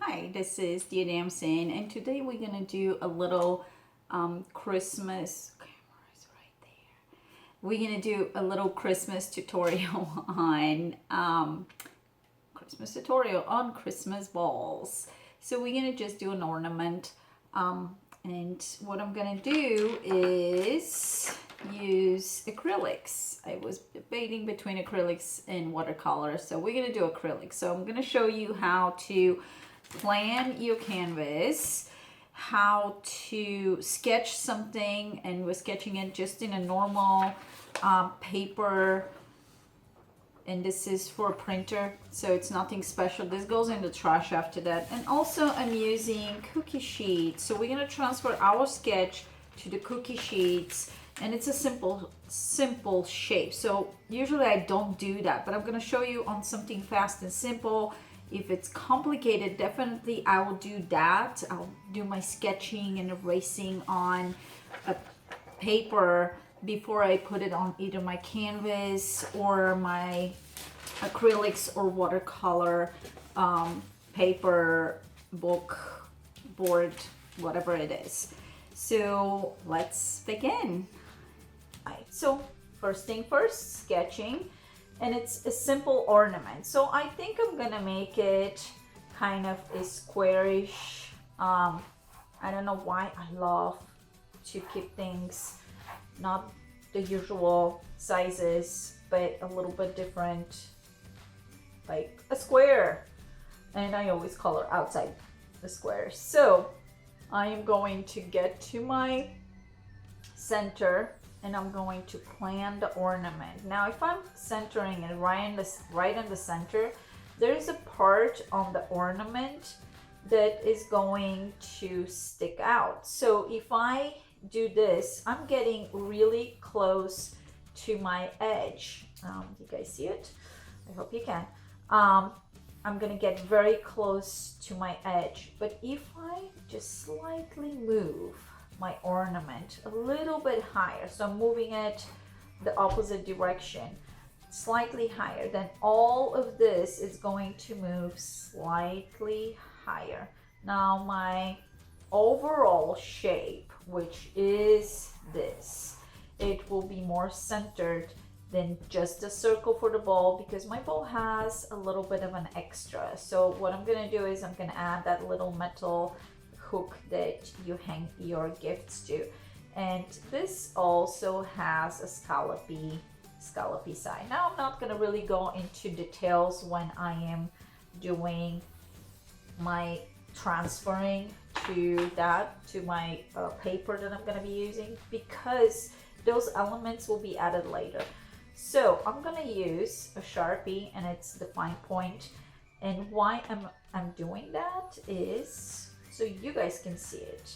Hi, this is Dia Damson, and today we're gonna do a little Christmas. Camera is right there. We're gonna do a little Christmas tutorial on Christmas balls. So we're gonna just do an ornament, and what I'm gonna do is use acrylics. I was debating between acrylics and watercolor, so we're gonna do acrylics. So I'm gonna show you how to plan your canvas, how to sketch something, and we're sketching it just in a normal paper, and this is for a printer, so it's nothing special. This goes in the trash after that. And also I'm using cookie sheets, so we're going to transfer our sketch to the cookie sheets, and it's a simple shape. So usually I don't do that, but I'm going to show you on something fast and simple. If it's complicated, definitely I will do that. I'll do my sketching and erasing on a paper before I put it on either my canvas or my acrylics or watercolor paper, book, board, whatever it is. So let's begin. All right, so first thing first, sketching. And it's a simple ornament. So I think I'm gonna make it kind of a squarish. I don't know why I love to keep things not the usual sizes, but a little bit different, like a square. And I always color outside the square. So I am going to get to my center, and I'm going to plan the ornament. Now, if I'm centering it right in the center, there is a part on the ornament that is going to stick out. So if I do this, I'm getting really close to my edge. You guys see it? I hope you can. I'm gonna get very close to my edge, but if I just slightly move my ornament a little bit higher, so I'm moving it the opposite direction, slightly higher, then all of this is going to move slightly higher. Now my overall shape, which is this, it will be more centered than just a circle for the ball, because my ball has a little bit of an extra. So what I'm gonna do is I'm gonna add that little metal hook that you hang your gifts to, and this also has a scallopy side. Now I'm not gonna really go into details when I am doing my transferring to my paper that I'm gonna be using, because those elements will be added later. So I'm gonna use a Sharpie, and it's the fine point, and why I'm doing that is so you guys can see it,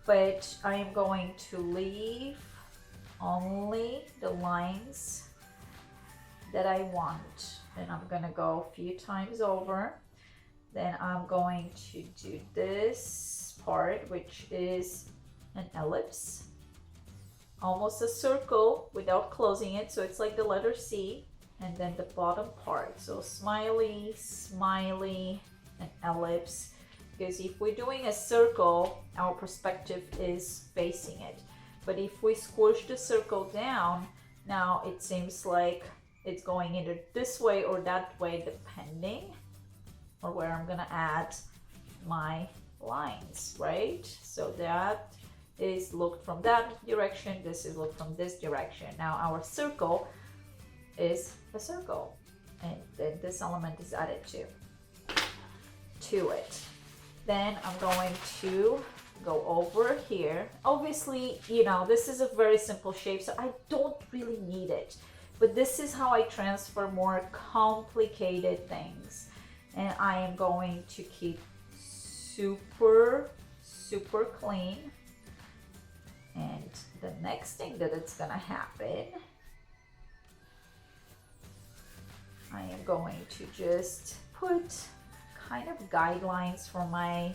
but I am going to leave only the lines that I want, and I'm gonna go a few times over. Then I'm going to do this part, which is an ellipse, almost a circle without closing it, so it's like the letter C, and then the bottom part, so smiley, smiley, an ellipse. Because if we're doing a circle, our perspective is facing it. But if we squish the circle down, now it seems like it's going either this way or that way, depending on where I'm gonna add my lines, right? So that is looked from that direction, this is looked from this direction. Now our circle is a circle, and then this element is added to it. Then I'm going to go over here. Obviously, you know, this is a very simple shape, so I don't really need it. But this is how I transfer more complicated things. And I am going to keep super clean. And the next thing that it's gonna happen, I am going to just put kind of guidelines for my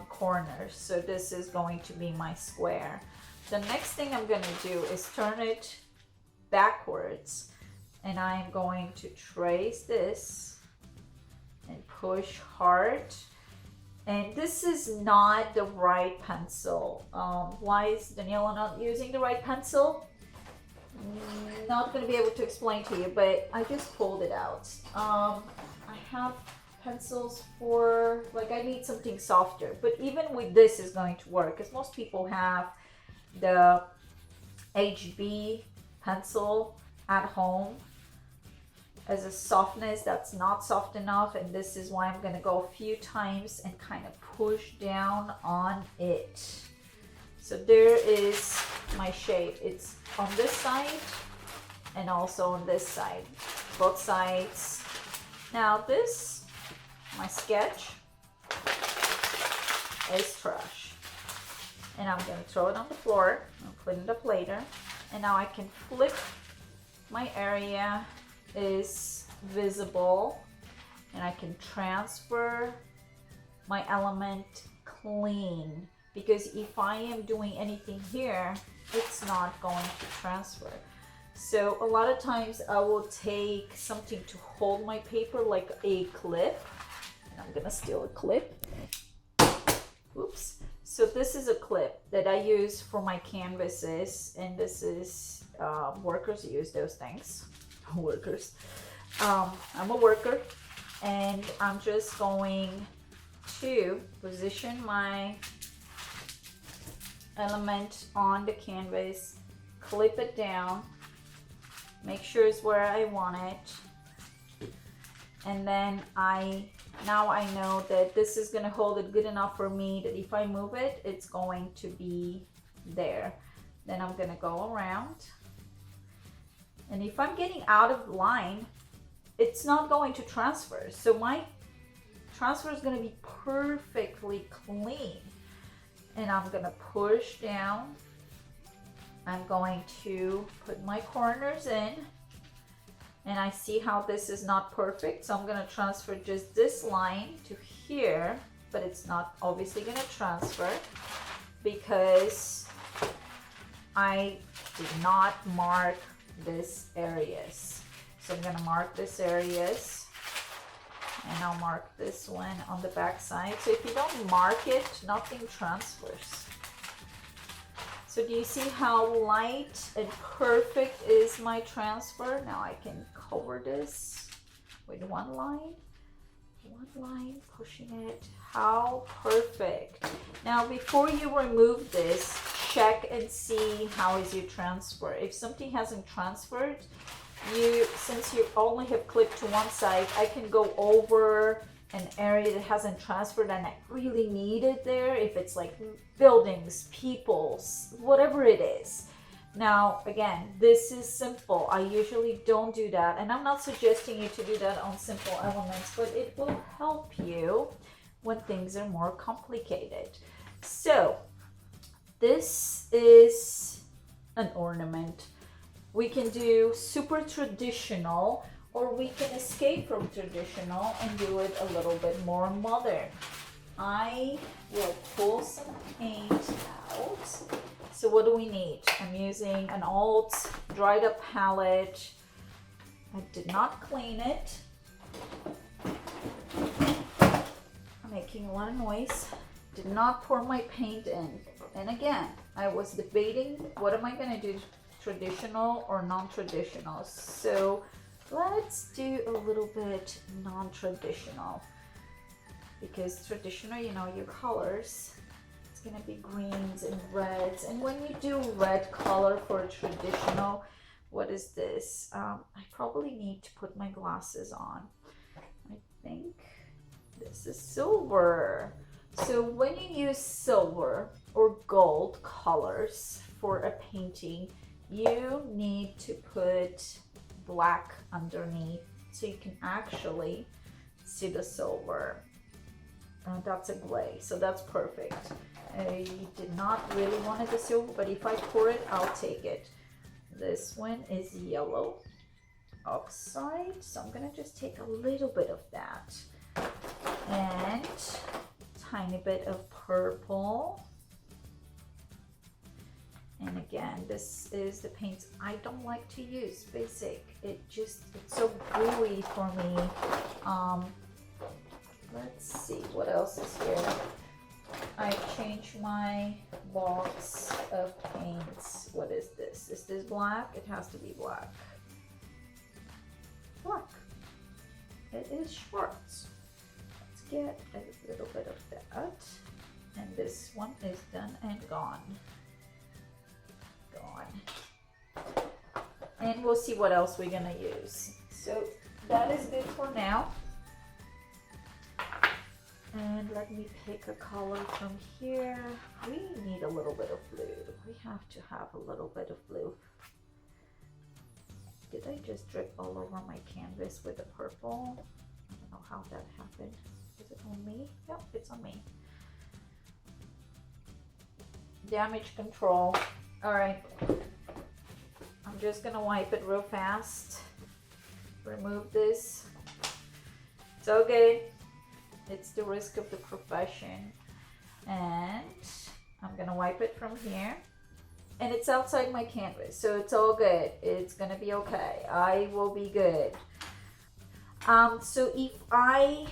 corners. So this is going to be my square. The next thing I'm going to do is turn it backwards, and I am going to trace this and push hard And this is not the right pencil. Why is Daniela not using the right pencil? Not going to be able to explain to you, but I just pulled it out. I have pencils for, like, I need something softer, but even with this is going to work because most people have the HB pencil at home as a softness that's not soft enough, and this is why I'm going to go a few times and kind of push down on it. So there is my shape. It's on this side and also on this side, both sides. Now this, my sketch, is trash, and I'm going to throw it on the floor. I'll clean it up later. And now I can flip. My area is visible, and I can transfer my element clean, because if I am doing anything here, it's not going to transfer. So a lot of times I will take something to hold my paper, like a clip, and I'm gonna steal a clip. Oops. So this is a clip that I use for my canvases, and this is workers use those things. Workers. I'm a worker, and I'm just going to position my element on the canvas, clip it down, make sure it's where I want it, and then now I know that this is going to hold it good enough for me that if I move it, it's going to be there. Then I'm going to go around, and if I'm getting out of line, it's not going to transfer. So my transfer is going to be perfectly clean. And I'm going to push down. I'm going to put my corners in, and I see how this is not perfect, so I'm going to transfer just this line to here, but it's not obviously going to transfer because I did not mark these areas. So I'm going to mark these areas, and I'll mark this one on the back side. So if you don't mark it, nothing transfers. So do you see how light and perfect is my transfer? Now I can cover this with one line, pushing it. How perfect. Now before you remove this, check and see how is your transfer. If something hasn't transferred, since you only have clipped to one side, I can go over an area that hasn't transferred and I really need it there, if it's like buildings, people, whatever it is. Now again, this is simple. I usually don't do that, and I'm not suggesting you to do that on simple elements, but it will help you when things are more complicated. So this is an ornament. We can do super traditional, or we can escape from traditional and do it a little bit more modern. I will pull some paint out. So what do we need? I'm using an old dried up palette. I did not clean it. I'm making a lot of noise. Did not pour my paint in. And again, I was debating, what am I going to do? Traditional or non-traditional? So let's do a little bit non-traditional, because traditional, you know, your colors, it's gonna be greens and reds. And when you do red color for a traditional, what is this? I probably need to put my glasses on. I think this is silver. So when you use silver or gold colors for a painting, you need to put black underneath so you can actually see the silver. That's a gray, so that's perfect. I did not really want the silver, but if I pour it, I'll take it. This one is yellow oxide, so I'm gonna just take a little bit of that, and tiny bit of purple. And again, this is the paints I don't like to use, basic. It's so gooey for me. Let's see what else is here. I changed my box of paints. What is this? Is this black? It has to be black. Black. It is Schwartz. Let's get a little bit of that. And this one is done and gone. Gone. And we'll see what else we're gonna use. So that is good for now. And let me pick a color from here. We need a little bit of blue. We have to have a little bit of blue. Did I just drip all over my canvas with the purple? I don't know how that happened. Is it on me? Yep, it's on me. Damage control. All right. I'm just gonna wipe it real fast. Remove this. It's okay. It's the risk of the profession. And I'm gonna wipe it from here. And it's outside my canvas, so it's all good. It's gonna be okay. I will be good. So if I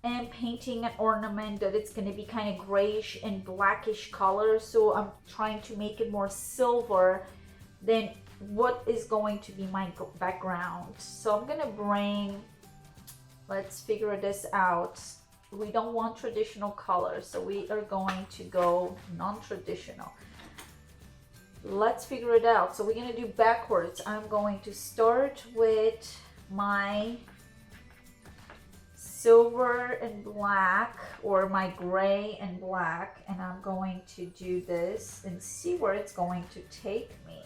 am painting an ornament that it's gonna be kind of grayish and blackish color, so I'm trying to make it more silver, then what is going to be my background? So I'm gonna bring, let's figure this out. We don't want traditional colors, so we are going to go non-traditional. Let's figure it out. So we're gonna do backwards. I'm going to start with my silver and black, or my gray and black, and I'm going to do this and see where it's going to take me.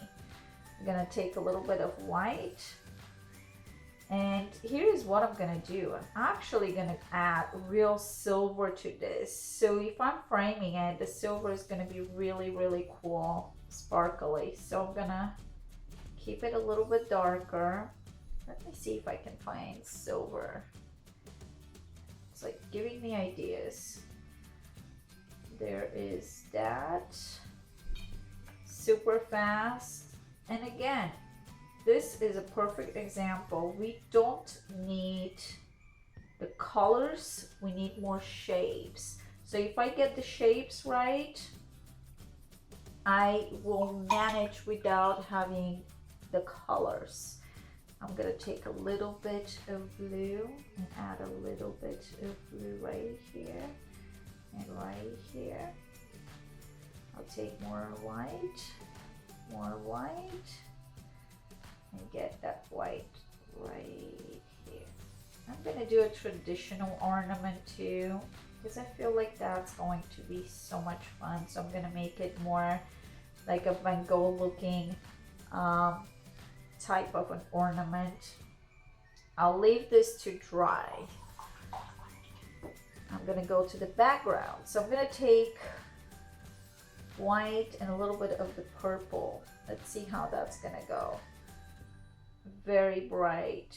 I'm gonna take a little bit of white, and here's what I'm gonna do. I'm actually gonna add real silver to this. So if I'm framing it, the silver is gonna be really, really cool, sparkly. So I'm gonna keep it a little bit darker. Let me see if I can find silver. It's like giving me ideas. There is that. Super fast. And again, this is a perfect example. We don't need the colors, we need more shapes. So if I get the shapes right, I will manage without having the colors. I'm gonna take a little bit of blue and add a little bit of blue right here and right here. I'll take more white, and get that white right here. I'm gonna do a traditional ornament too, because I feel like that's going to be so much fun. So I'm gonna make it more like a Van Gogh looking type of an ornament. I'll leave this to dry. I'm gonna go to the background. So I'm gonna take white and a little bit of the purple. Let's see how that's gonna go. Very bright.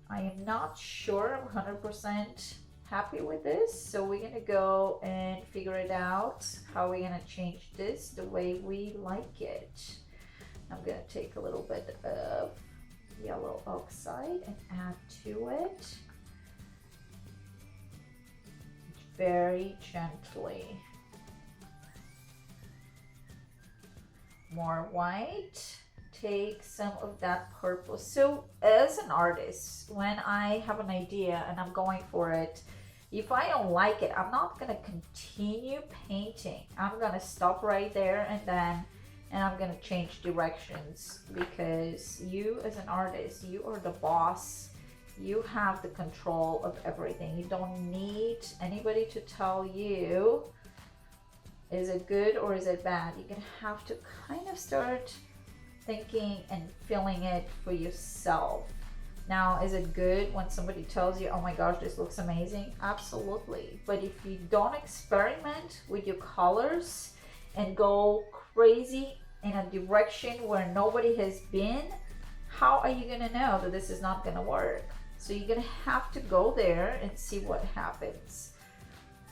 I am not sure I'm 100% happy with this, so we're gonna go and figure it out how we're gonna change this the way we like it. I'm gonna take a little bit of yellow oxide and add to it very gently. More white. Take some of that purple. So as an artist, when I have an idea and I'm going for it, if I don't like it, I'm not gonna continue painting. I'm gonna stop right there and I'm gonna change directions, because you as an artist, you are the boss. You have the control of everything. You don't need anybody to tell you, is it good or is it bad? You're gonna have to kind of start thinking and feeling it for yourself. Now, is it good when somebody tells you, oh my gosh, this looks amazing? Absolutely. But if you don't experiment with your colors and go crazy in a direction where nobody has been, how are you gonna know that this is not gonna work? So you're gonna have to go there and see what happens.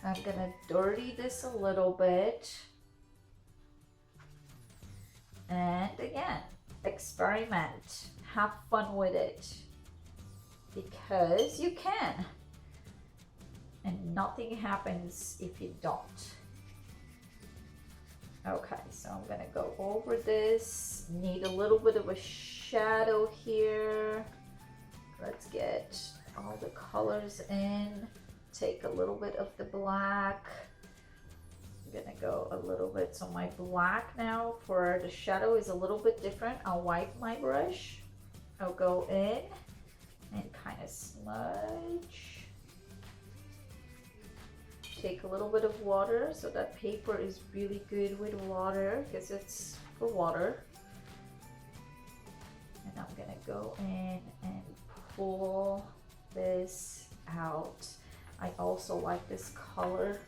I'm gonna dirty this a little bit. And again, experiment, have fun with it, because you can. and nothing happens if you don't. Okay, so I'm gonna go over this. Need a little bit of a shadow here. Let's get all the colors in. Take a little bit of the black. I'm gonna go a little bit, so my black now for the shadow is a little bit different. I'll wipe my brush. I'll go in and kind of smudge. Take a little bit of water, so that paper is really good with water because it's for water. And I'm gonna go in and pull this out. I also like this color,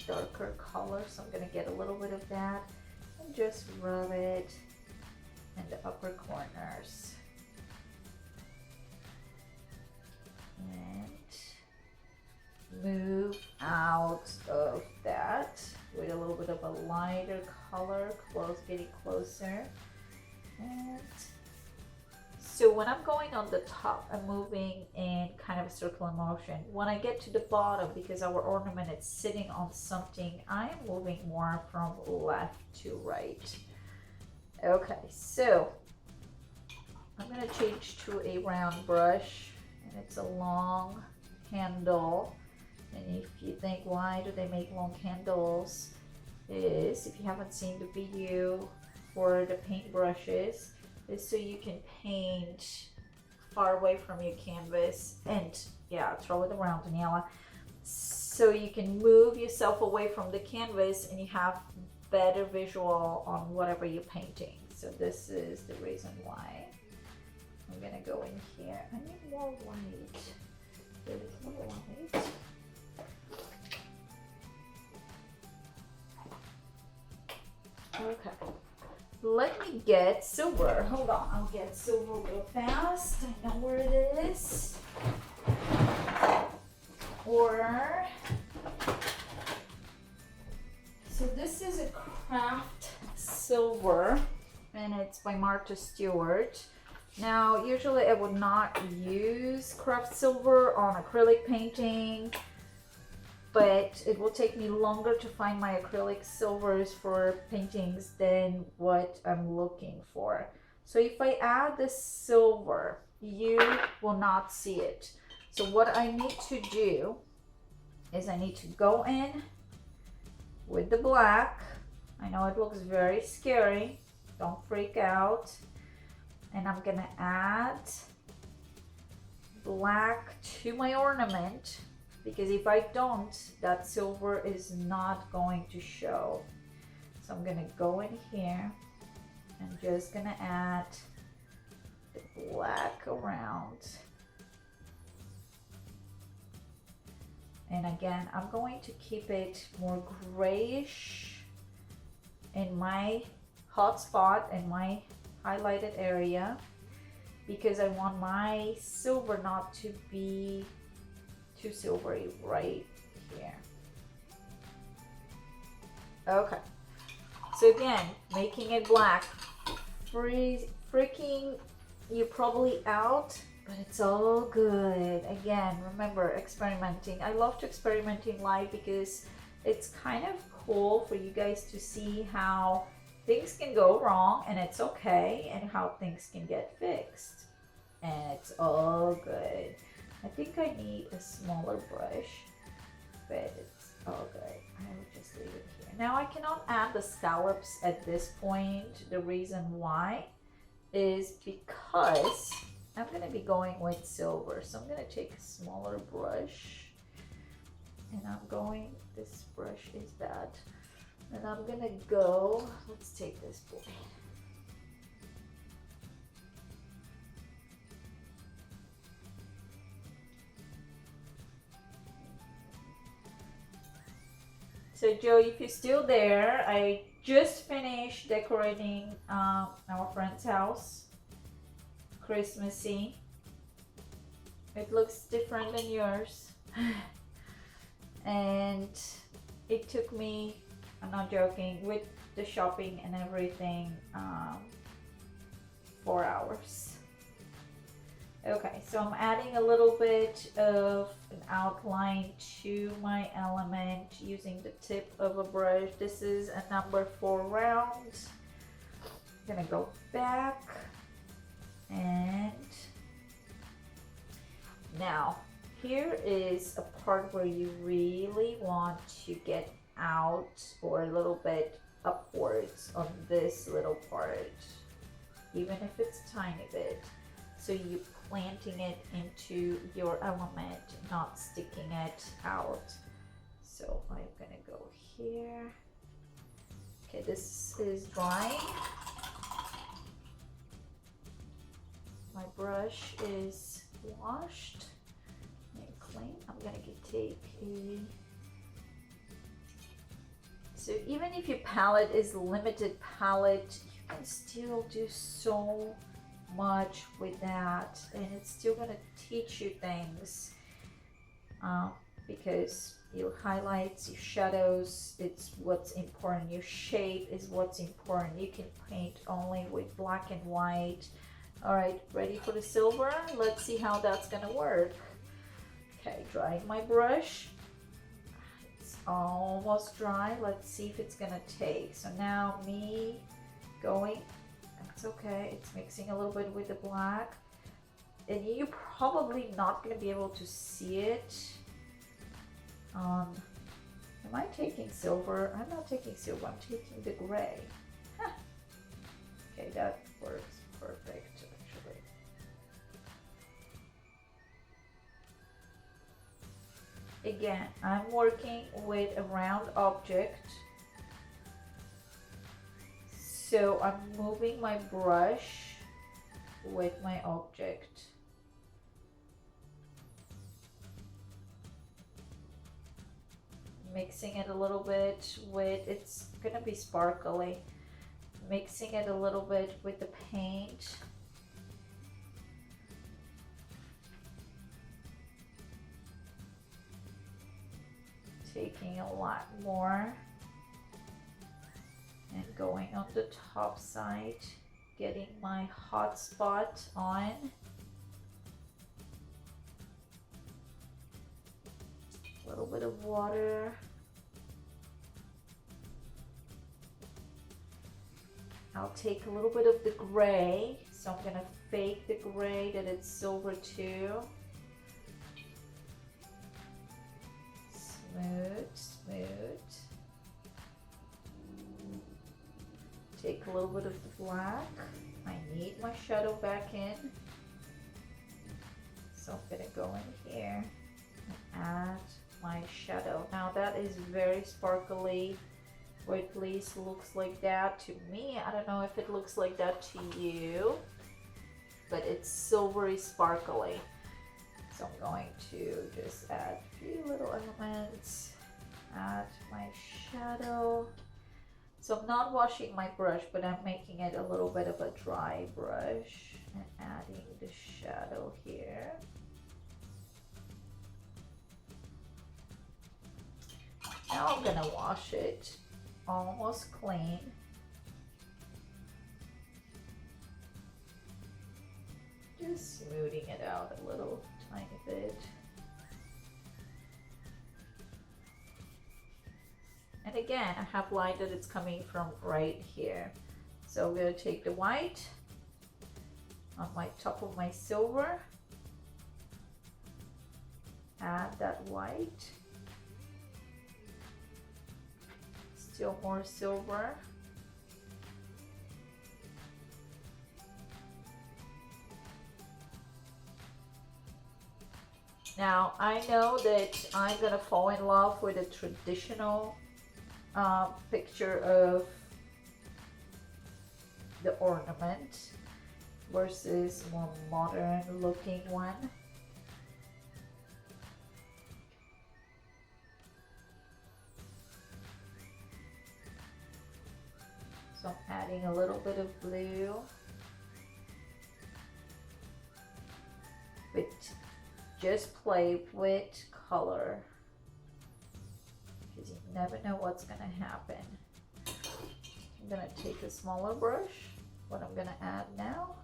darker color, so I'm gonna get a little bit of that and just rub it in the upper corners. And move out of that with a little bit of a lighter color, getting closer. And so when I'm going on the top, I'm moving in kind of a circular motion. When I get to the bottom, because our ornament is sitting on something, I'm moving more from left to right. Okay, so I'm gonna change to a round brush, and it's a long handle. And if you think, why do they make long handles? Is, if you haven't seen the video for the paint brushes, is so you can paint far away from your canvas and yeah, throw it around, Daniela. So you can move yourself away from the canvas and you have better visual on whatever you're painting. So this is the reason why. I'm gonna go in here. I need more white. There's more white. Okay. Let me get silver. Hold on, I'll get silver real fast. I know where it is. Or, so this is a craft silver, and it's by Martha Stewart. Now, usually I would not use craft silver on acrylic painting, but it will take me longer to find my acrylic silvers for paintings than what I'm looking for. So if I add the silver, you will not see it. So what I need to do is I need to go in with the black. I know it looks very scary. Don't freak out. And I'm gonna add black to my ornament, because if I don't, that silver is not going to show. So I'm gonna go in here and just gonna add the black around. And again, I'm going to keep it more grayish in my hot spot and my highlighted area, because I want my silver not to be too silvery right here. Okay, so again, making it black, freaking you probably out, but it's all good. Again, remember, experimenting. I love to experimenting live because it's kind of cool for you guys to see how things can go wrong and it's okay, and how things can get fixed, and it's all good. I think I need a smaller brush, but it's all good. I will just leave it here. Now I cannot add the scallops at this point. The reason why is because I'm going to be going with silver. So I'm going to take a smaller brush, and I'm going, this brush is that, and I'm going to go, let's take this boy. So Joe, if you're still there, I just finished decorating our friend's house, Christmassy. It looks different than yours. And it took me, I'm not joking, with the shopping and everything, 4 hours. Okay, so I'm adding a little bit of an outline to my element using the tip of a brush. This is a number 4 round. I'm gonna go back, and now here is a part where you really want to get out or a little bit upwards on this little part, even if it's a tiny bit. So you're planting it into your element, not sticking it out. So I'm gonna go here. Okay, this is drying. My brush is washed and clean. I'm gonna take a... So even if your palette is limited palette, you can still do so much with that, and it's still gonna teach you things because your highlights, your shadows, it's what's important. Your shape is what's important. You can paint only with black and white. All right, ready for the silver? Let's see how that's gonna work. Okay, drying my brush. It's almost dry. Let's see if it's gonna take. So now me going, it's okay, it's mixing a little bit with the black, and you're probably not going to be able to see it. Am I taking silver? I'm not taking silver, I'm taking the gray. Huh. Okay, that works perfect actually. Again, I'm working with a round object. So I'm moving my brush with my object. Mixing it a little bit with, it's gonna be sparkly. Mixing it a little bit with the paint. Taking a lot more. And going on the top side, getting my hot spot on. A little bit of water. I'll take a little bit of the gray, so I'm gonna fake the gray that it's silver too. Smooth, smooth. Take a little bit of the black. I need my shadow back in. So I'm gonna go in here and add my shadow. Now that is very sparkly, or at least looks like that to me. I don't know if it looks like that to you, but it's silvery sparkly. So I'm going to just add a few little elements, add my shadow. So I'm not washing my brush, but I'm making it a little bit of a dry brush and adding the shadow here. Now I'm gonna wash it almost clean. Just smoothing it out a little tiny bit. And again, I have light that it's coming from right here. So I'm going to take the white on my top of my silver, add that white, still more silver, now I know that I'm gonna fall in love with a traditional picture of the ornament versus more modern looking one. So I'm adding a little bit of blue, but just play with color, because you never know what's going to happen. I'm going to take a smaller brush. What I'm going to add now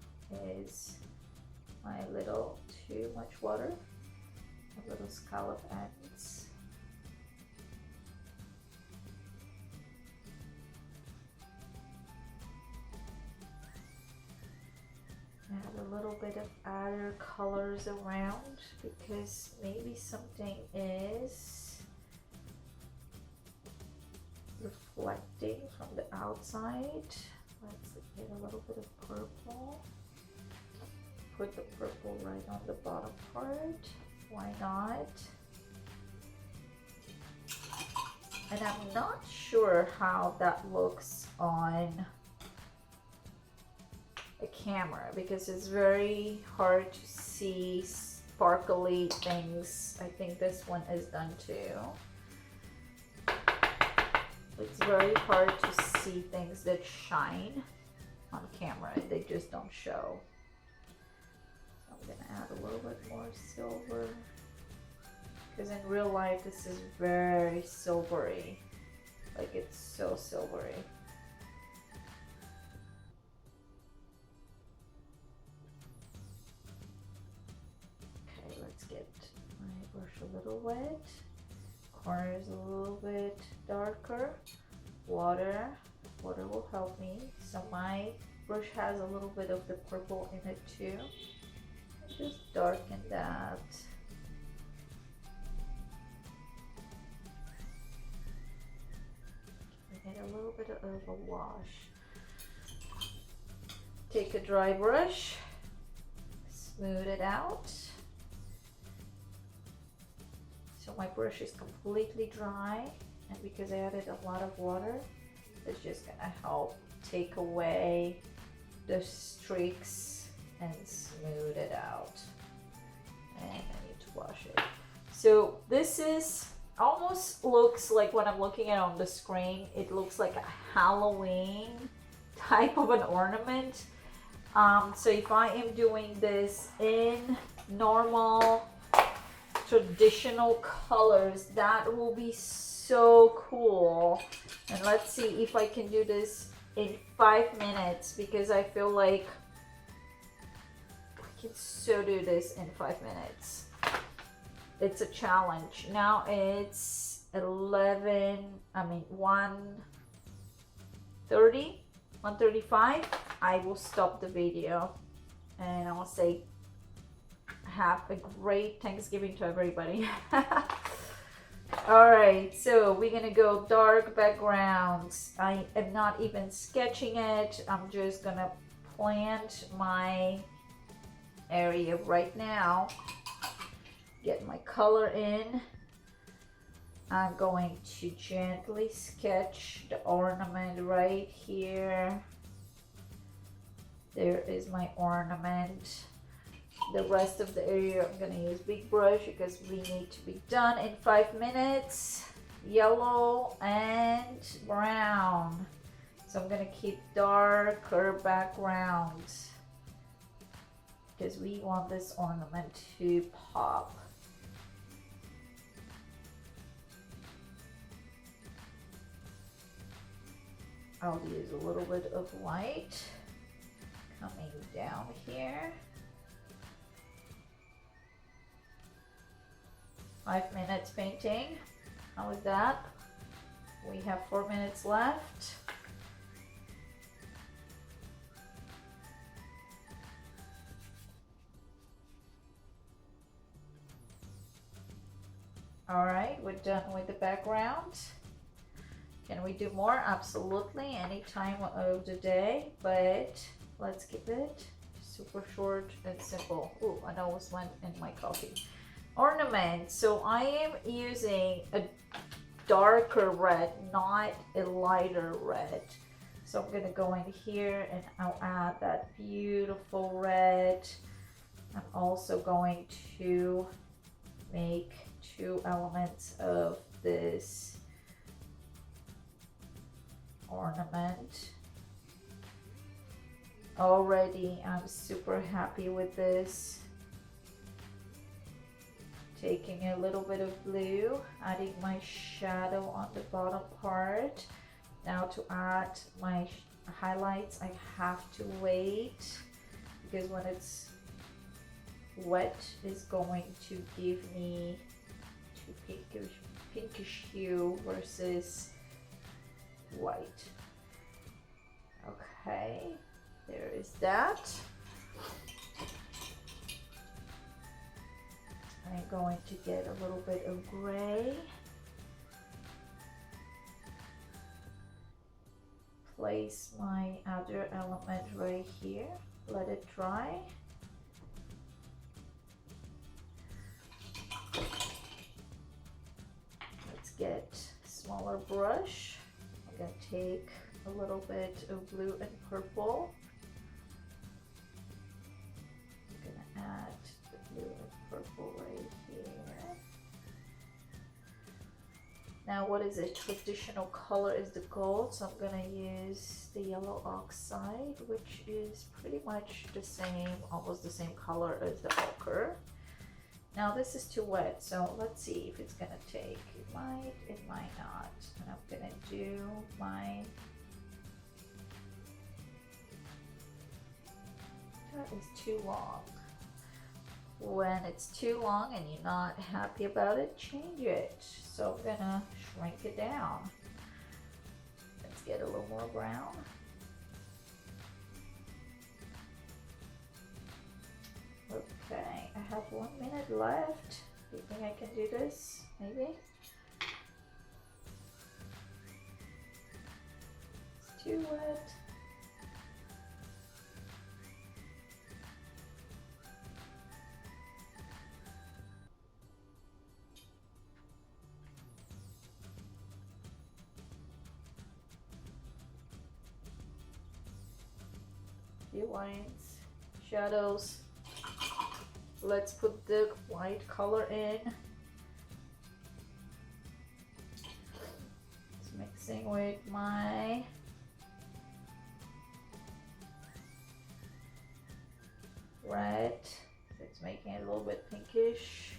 is my little too much water, a little scallop ends. Add a little bit of other colors around because maybe something is reflecting from the outside. Let's get a little bit of purple. Put the purple right on the bottom part. Why not? And I'm not sure how that looks on a camera because it's very hard to see sparkly things. I think this one is done too. It's very hard to see things that shine on camera. They just don't show. So I'm gonna add a little bit more silver because in real life this is very silvery. Like it's so silvery. Let's get my brush a little wet, corners a little bit darker, water will help me. So my brush has a little bit of the purple in it too. Just darken that. Get a little bit of a wash. Take a dry brush, smooth it out. So my brush is completely dry, and because I added a lot of water, it's just gonna help take away the streaks and smooth it out. And I need to wash it. So this is almost looks like when I'm looking at it on the screen, it looks like a Halloween type of an ornament. So if I am doing this in normal traditional colors, that will be so cool. And let's see if I can do this in 5 minutes because I feel like I can so do this in 5 minutes. It's a challenge. Now it's 1:35. I will stop the video and I'll say have a great Thanksgiving to everybody. All right, so we're gonna go dark backgrounds. I am not even sketching it. I'm just gonna plant my area right now. Get my color in. I'm going to gently sketch the ornament right here. There is my ornament. The rest of the area I'm gonna use big brush because we need to be done in 5 minutes. Yellow and brown. So I'm gonna keep darker backgrounds because we want this ornament to pop. I'll use a little bit of light coming down here. 5 minutes painting. How is that? We have 4 minutes left. All right, we're done with the background. Can we do more? Absolutely, any time of the day, but let's keep it super short and simple. Oh, I almost went in my coffee. Ornament. So I am using a darker red, not a lighter red. So I'm gonna go in here and I'll add that beautiful red. I'm also going to make 2 elements of this ornament. Already I'm super happy with this. Taking a little bit of blue, adding my shadow on the bottom part. Now to add my highlights, I have to wait because when it's wet is going to give me to pinkish hue versus white. Okay, there is that. I'm going to get a little bit of gray. Place my other element right here. Let it dry. Let's get a smaller brush. I'm going to take a little bit of blue and purple. I'm going to add the blue and purple right here. Now what is a traditional color is the gold, so I'm going to use the yellow oxide, which is pretty much the same, almost the same color as the ochre. Now this is too wet, so let's see if it's going to take. It might not. And I'm going to do my, that is too long. When it's too long and you're not happy about it, change it. So I'm gonna shrink it down. Let's get a little more brown. Okay, I have 1 minute left. Do you think I can do this? Maybe? It's too wet. Few lines, shadows. Let's put the white color in. It's mixing with my red. It's making it a little bit pinkish.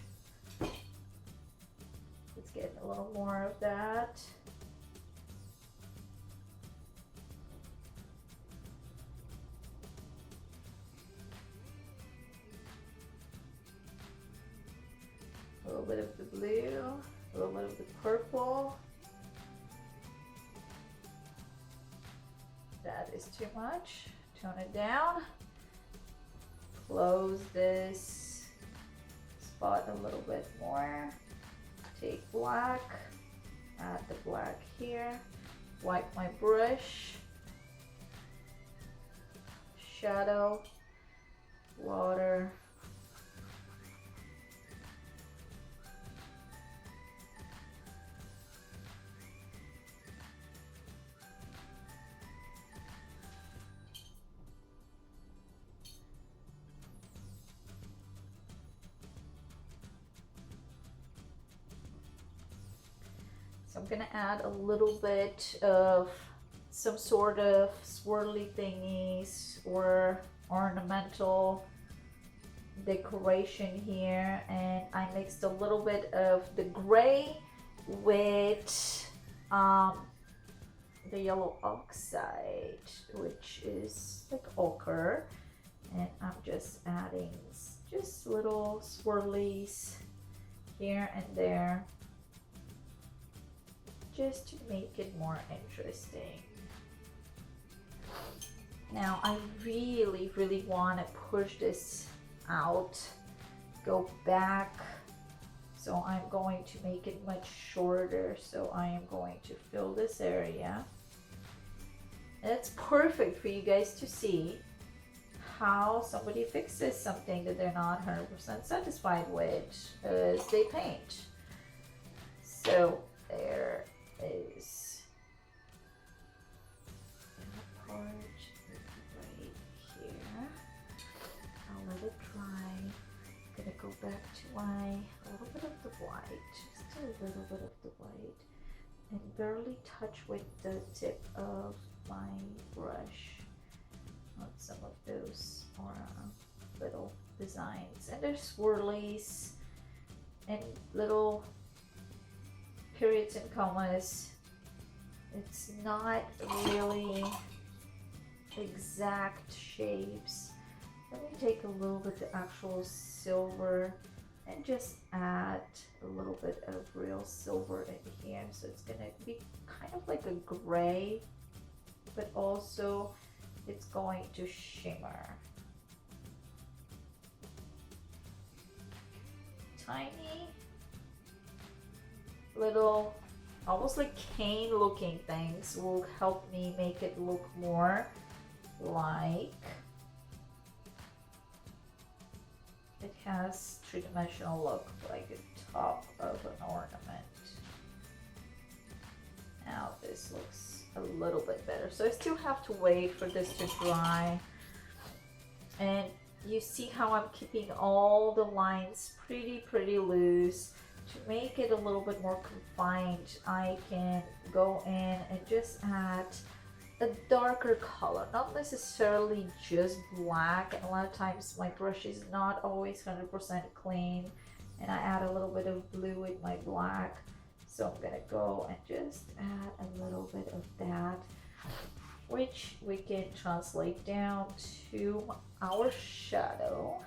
Let's get a little more of that. A little bit of the blue, a little bit of the purple. That is too much. Tone it down. Close this spot a little bit more. Take black, add the black here. Wipe my brush. Shadow, water. I'm gonna add a little bit of some sort of swirly thingies or ornamental decoration here, and I mixed a little bit of the gray with the yellow oxide, which is like ochre, and I'm just adding just little swirlies here and there, just to make it more interesting. Now I really want to push this out, go back, so I'm going to make it much shorter. So I am going to fill this area. It's perfect for you guys to see how somebody fixes something that they're not 100% satisfied with as they paint. So there is that part right here. I'll let it dry. I'm gonna go back to my a little bit of the white, just a little bit of the white, and barely touch with the tip of my brush on some of those little designs. And there's swirlies and little periods and commas. It's not really exact shapes, Let me take a little bit of actual silver and just add a little bit of real silver in here. So it's gonna be kind of like a gray, but also it's going to shimmer. Tiny little, almost like cane looking things will help me make it look more like it has three-dimensional look, like the top of an ornament. Now this looks a little bit better. So I still have to wait for this to dry. And you see how I'm keeping all the lines pretty loose. To make it a little bit more confined, I can go in and just add a darker color, not necessarily just black. And a lot of times my brush is not always 100% clean, and I add a little bit of blue with my black. So I'm gonna go and just add a little bit of that, which we can translate down to our shadow.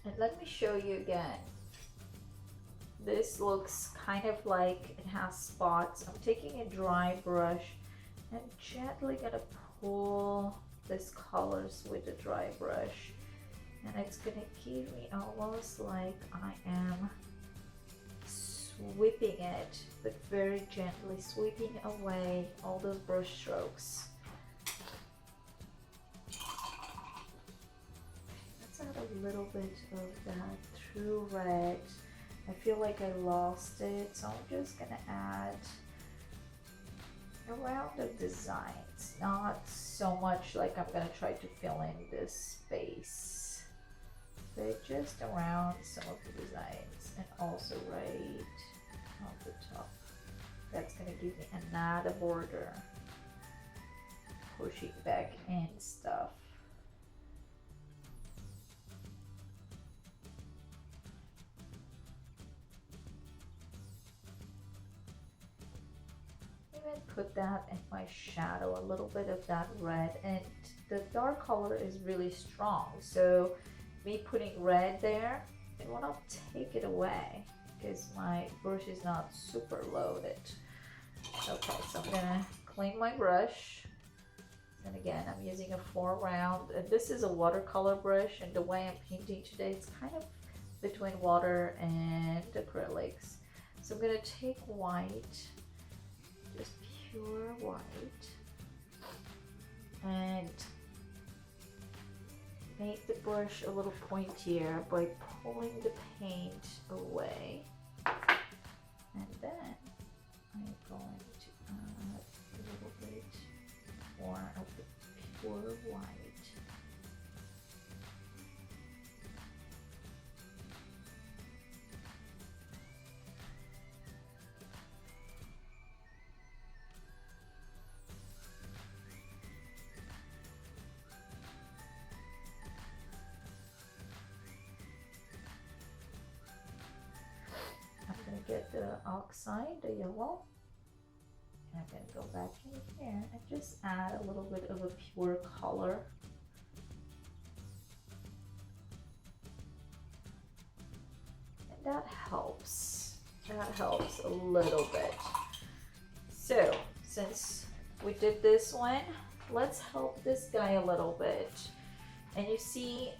And let me show you again. This looks kind of like it has spots. I'm taking a dry brush and gently gonna pull these colors with the dry brush. And it's gonna give me almost like I am sweeping it, but very gently sweeping away all those brush strokes. Let's add a little bit of that true red. I feel like I lost it, so I'm just gonna add around the designs, not so much like I'm gonna try to fill in this space, but just around some of the designs, and also right on the top. That's gonna give me another border, pushing back in stuff. Even put that in my shadow, a little bit of that red, and the dark color is really strong, so me putting red there, it will not take it away because my brush is not super loaded. Okay, so I'm gonna clean my brush, and again I'm using a 4 round, and this is a watercolor brush, and the way I'm painting today, it's kind of between water and acrylics. So I'm gonna take white, just pure white, and make the brush a little pointier by pulling the paint away. And then I'm going to add a little bit more of the pure white. Get the oxide, the yellow, and I'm going to go back in here and just add a little bit of a pure color. And that helps a little bit. So since we did this one, let's help this guy a little bit. And you see,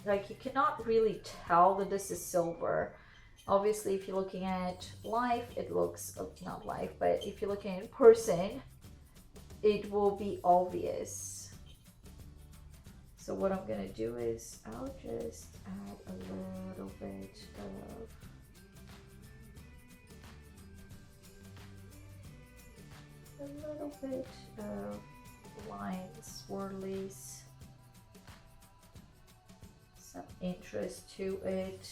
like, you cannot really tell that this is silver. Obviously, if you're looking at live, it looks, not live, but if you're looking in person, it will be obvious. So what I'm gonna do is I'll just add a little bit of lines, swirlies, some interest to it.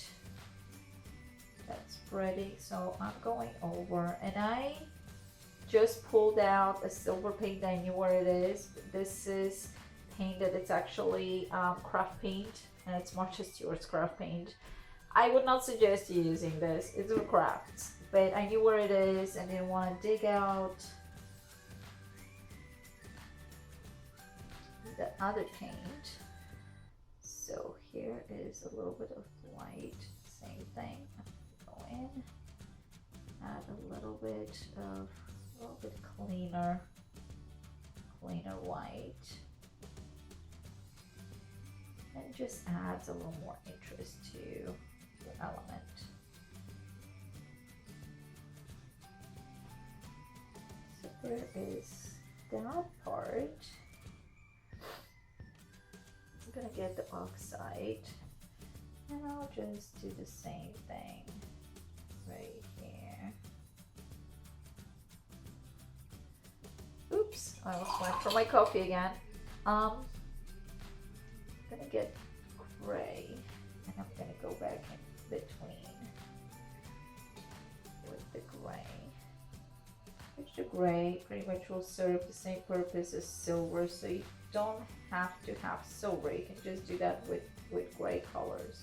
That's spreading, so I'm going over, and I just pulled out a silver paint. I knew where it is. This is paint that it's actually craft paint, and it's Martha Stewart's craft paint. I would not suggest you using this. It's for crafts. But I knew where it is and didn't want to dig out the other paint. So here is a little bit of white. Same thing. Go in. Add a little bit cleaner white. And just adds a little more interest to the element. So there is that part. I'm gonna get the oxide and I'll just do the same thing right here. Oops, I almost went for my coffee again. I'm gonna get gray and I'm gonna go back in between with the gray. Which the gray pretty much will serve the same purpose as silver, so you don't have to have silver. You can just do that with gray colors.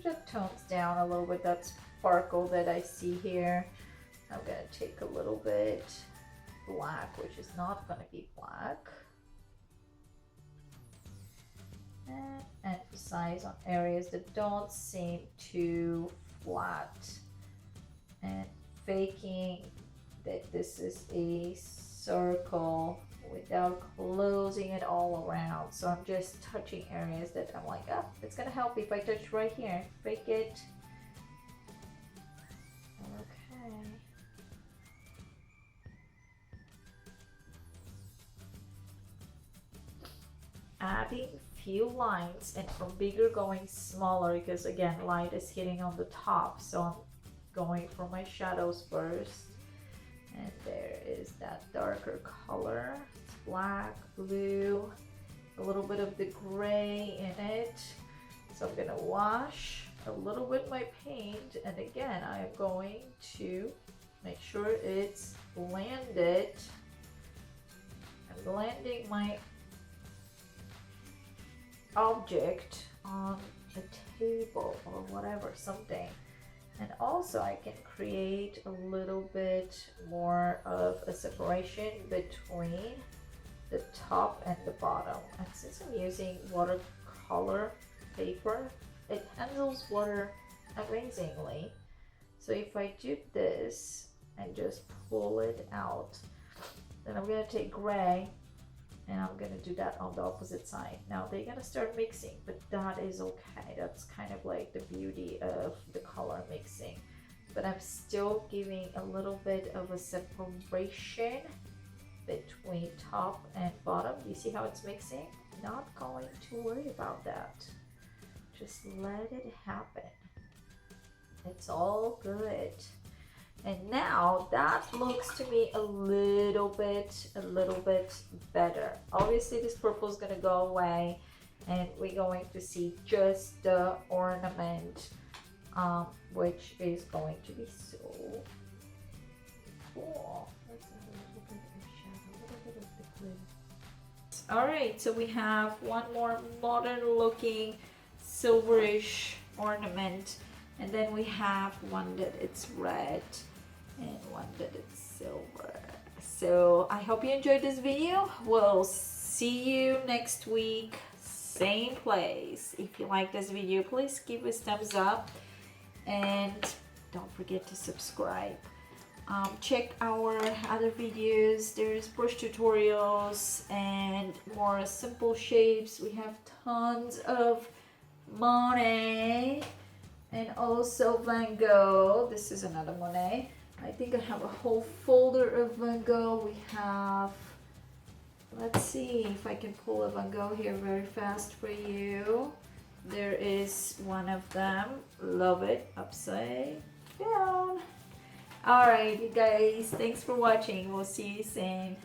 That tones down a little bit that sparkle that I see here. I'm gonna take a little bit black, which is not gonna be black, and emphasize on areas that don't seem too flat and faking that this is a circle without closing it all around. So I'm just touching areas that I'm like, oh, it's gonna help if I touch right here. Fake it. Okay. Adding few lines, and from bigger going smaller, because again, light is hitting on the top. So I'm going for my shadows first. And there is that darker color. It's black, blue, a little bit of the gray in it. So I'm gonna wash a little bit my paint, and again, I'm going to make sure it's blended. I'm blending my object on the table or whatever, something. And also I can create a little bit more of a separation between the top and the bottom. And since I'm using watercolor paper, it handles water amazingly. So if I do this and just pull it out, then I'm gonna take gray and I'm gonna do that on the opposite side. Now they're gonna start mixing, but that is okay. That's kind of like the beauty of the color mixing. But I'm still giving a little bit of a separation between top and bottom. You see how it's mixing? Not going to worry about that. Just let it happen. It's all good. And now that looks to me a little bit better. Obviously this purple is gonna go away and we're going to see just the ornament, which is going to be so cool. Let's add a little bit of shadow, a little bit of the glue. All right, so we have one more modern looking silverish ornament, and then we have one that it's red and one that it's silver. So I hope you enjoyed this video. We'll see you next week, same place. If you like this video, please give us thumbs up and don't forget to subscribe. Check our other videos. There's brush tutorials and more simple shapes. We have tons of Monet and also Van Gogh. This is another Monet. I think I have a whole folder of Van Gogh. We have, let's see if I can pull a Van Gogh here very fast for you. There is one of them. Love it. Upside down. All right, you guys. Thanks for watching. We'll see you soon.